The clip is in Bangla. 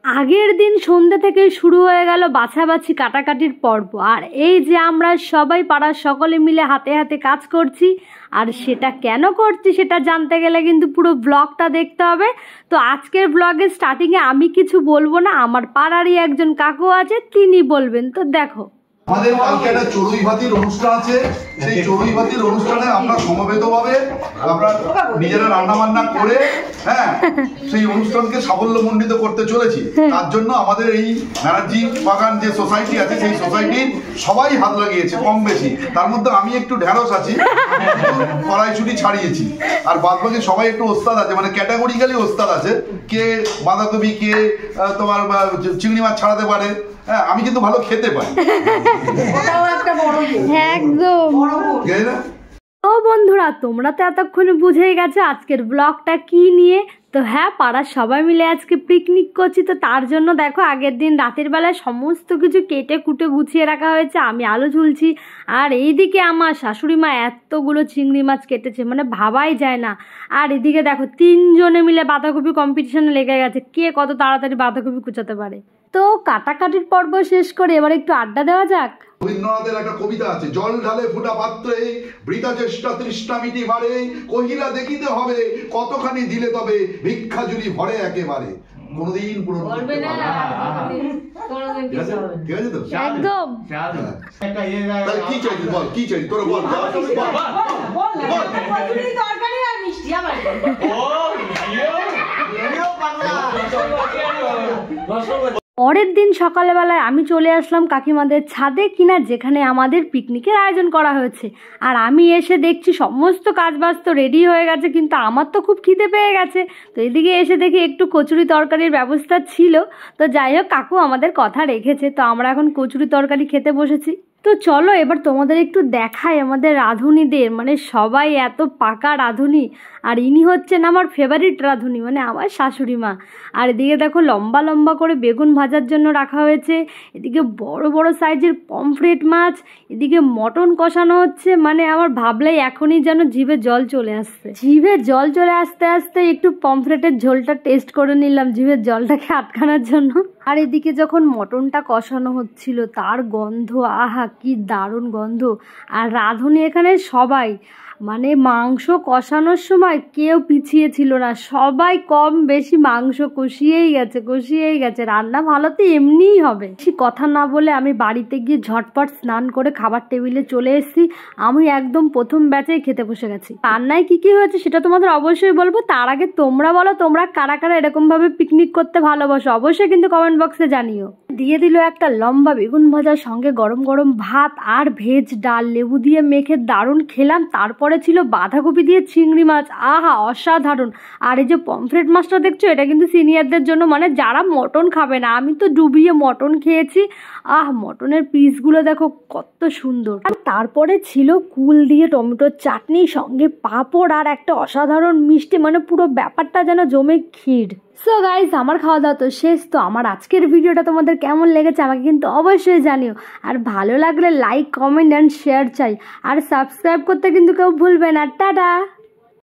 আগের দিন সন্ধ্যা থেকে শুরু হয়ে গেল বাছাবাছি কাটাকাটির পর্ব। আর এই যে আমরা সবাই পাড়ার সকলে মিলে হাতে হাতে কাজ করছি, আর সেটা কেন করছি সেটা জানতে গেলে কিন্তু পুরো ব্লগটা দেখতে হবে। তো আজকের ব্লগের স্টার্টিংয়ে আমি কিছু বলবো না, আমার পাড়ারই একজন কাকু আছে তিনি বলবেন। তো দেখো, আমাদের কালকে একটা চড়ুই ভাতির অনুষ্ঠান আছে। সেই চড়ুই ভাতির অনুষ্ঠানে আমরা সমবেতভাবে আমরা নিজেরা রান্না বান্না করে সেই অনুষ্ঠানকে সাফল্যমণ্ডিত করতে চলেছি। তার জন্য আমাদের এই ব্যানার্জি বাগান যে সোসাইটি আছে সেই সোসাইটির সবাই হাত লাগিয়েছে কম বেশি। তার মধ্যে আমি একটু ঢেঁড়স আছি, কড়াইশুঁটি ছাড়িয়েছি, আর বাদ বাকি সবাই একটু ওস্তাদ আছে, মানে ক্যাটাগরিক্যালি ওস্তাদ আছে। কে বাঁধাকপি, কে তোমার চিংড়ি মাছ ছাড়াতে পারে। আমি কিন্তু ভালো খেতে পাই একদম। তো বন্ধুরা, তোমরা তো এতক্ষণে বুঝেই গেছো আজকের ব্লগটা কি নিয়ে। তো হ্যাঁ, পাড়ার সবাই মিলে আজকে পিকনিক করছি। তো তার জন্য দেখো আগের দিন রাতের বেলায় সমস্ত কিছু কেটে কুটে গুছিয়ে রাখা হয়েছে। আমি আলু ঝুলছি, আর এইদিকে আমার শাশুড়ি মা এতগুলো চিংড়ি মাছ কেটেছে, মানে ভাবাই যায় না। আর এদিকে দেখো তিনজনে মিলে বাঁধাকপি কম্পিটিশনে লেগে গেছে, কে কত তাড়াতাড়ি বাঁধাকপি কুচাতে পারে। তো কাটাকাটির পর্ব শেষ করে এবার একটু আড্ডা দেওয়া যাক। রবীন্দ্রনাথের একটা কবিতা আছে, জল ঢালে ফুটা পাত্রে বৃথা চেষ্টা তৃষ্ণা মিটি মারে, কহিলা দেখিতে হবে কতখানি দিলে তবে ভিক্ষা জুড়ি ভরে একেবারে। কোনদিন পূরণ করতে পারবে না। ঠিক আছে তো? একদম। তাহলে কি চাইছিস বল, কি চাইছিস তোরা বল। তরকারি আর মিষ্টি আমার পরের দিন সকালবেলায় আমি চলে আসলাম কাকিমাদের ছাদে, কিনা যেখানে আমাদের পিকনিকের আয়োজন করা হয়েছে। আর আমি এসে দেখছি সমস্ত কাজবাজ তো রেডি হয়ে গেছে, কিন্তু আমার তো খুব খিদে পেয়ে গেছে। তো এদিকে এসে দেখি একটু কচুরি তরকারির ব্যবস্থা ছিল। তো যাই হোক, কাকু আমাদের কথা রেখেছে, তো আমরা এখন কচুরি তরকারি খেতে বসেছি। তো চলো এবার তোমাদের একটু দেখাই আমাদের রাঁধুনিদের, মানে সবাই এত পাকা রাঁধুনি। আর ইনি হচ্ছেন আমার ফেভারিট রাঁধুনি, মানে আমার শাশুড়ি মা। আর এদিকে দেখো লম্বা লম্বা করে বেগুন ভাজার জন্য রাখা হয়েছে, এদিকে বড় বড় সাইজের পমফ্রেট মাছ, এদিকে মটন কষানো হচ্ছে। মানে আমার ভাবলেই এখনই যেন জিভে জল চলে আসছে। জিভে জল চলে আসতে আসতে একটু পমফ্রেটের ঝোলটা টেস্ট করে নিলাম জিভের জলটাকে আটকানোর জন্য। আর এদিকে যখন মটনটা কষানো হচ্ছিল তার গন্ধ, আহা কি দারুণ গন্ধ। আর রাঁধুনি এখানে সবাই, মানে মাংস কষানোর সময় কেউ পিছিয়ে ছিল না, সবাই কম বেশি মাংস কষিয়েই গেছে। রান্না ভালো তো এমনিই হবে। বেশি কথা না বলে আমি বাড়িতে গিয়ে ঝটপট স্নান করে খাবার টেবিলে চলে এসেছি। আমি একদম প্রথম ব্যাচেই খেতে বসে গেছি। রান্নায় কি কি হয়েছে সেটা তোমাদের অবশ্যই বলবো। তার আগে তোমরা বলো, তোমরা কারা কারা এরকম ভাবে পিকনিক করতে ভালোবাসো, অবশ্যই কিন্তু কমেন্ট বক্সে জানিও। দিয়ে দিল একটা লম্বা বেগুন ভাজার সঙ্গে গরম গরম ভাত আর ভেজ ডাল, লেবু দিয়ে মেখে দারুণ খেলাম। তারপরে ছিল বাঁধাকপি দিয়ে চিংড়ি মাছ, আহা অসাধারণ। আর এই যে পমফ্রেট মাছটা দেখছো, এটা কিন্তু সিনিয়রদের জন্য, মানে যারা মটন খাবে না। আমি তো ডুবিয়ে মটন খেয়েছি, মটনের পিসগুলো দেখো কত সুন্দর। আর তারপরে ছিল কুল দিয়ে টমেটোর চাটনি, সঙ্গে পাঁপড় আর একটা অসাধারণ মিষ্টি, মানে পুরো ব্যাপারটা যেন জমে ক্ষীর। সো গাইজ, আমার খাওয়া দাওয়া তো শেষ। তো আমার আজকের ভিডিওটা তোমাদের কেমন লেগেছে আমাকে কিন্তু অবশ্যই জানিও। আর ভালো লাগলে লাইক, কমেন্ট অ্যান্ড শেয়ার চাই। আর সাবস্ক্রাইব করতে কিন্তু কেউ ভুলবে না। টাটা।